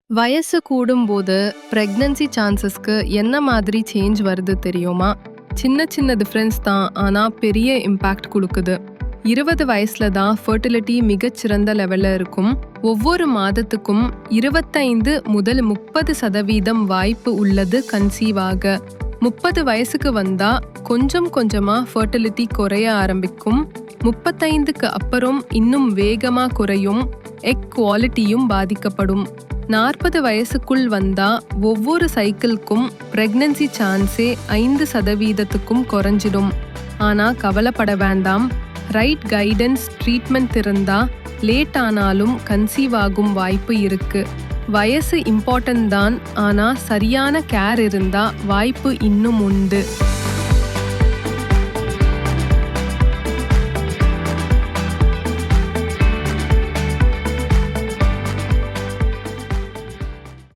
வயசு கூடும்போது பிரெக்னன்சி சான்சஸ்க்கு என்ன மாதிரி சேஞ்ச் வருது தெரியுமா? சின்ன சின்ன டிஃப்ரென்ஸ் தான், ஆனா பெரிய இம்பாக்ட் குடுக்குது. 20 வயசுல தான் ஃபெர்டிலிட்டி மிகச்சிறந்த லெவல்ல இருக்கும். ஒவ்வொரு மாதத்துக்கும் 25 முதல் 30% வாய்ப்பு உள்ளது கன்சீவ் ஆக. 30 வயசுக்கு வந்தா கொஞ்சம் கொஞ்சமா ஃபெர்டிலிட்டி குறைய ஆரம்பிக்கும். 35க்கு அப்புறம் இன்னும் வேகமா குறையும். எக் குவாலிட்டியும் பாதிக்கப்படும். 40 வயசுக்குள் வந்தா ஒவ்வொரு சைக்கிள்க்கும் பிரெக்னன்சி சான்ஸே 5%க்கும் குறைஞ்சிடும். ஆனா கவலைப்பட வேண்டாம். ரைட் கைடன்ஸ் ட்ரீட்மெண்ட் இருந்தா லேட் ஆனாலும் கன்சீவ் ஆகும் வாய்ப்பு இருக்கு. வயசு இம்பார்ட்டன்ட் தான், ஆனா சரியான கேர் இருந்தா வாய்ப்பு இன்னும் உண்டு.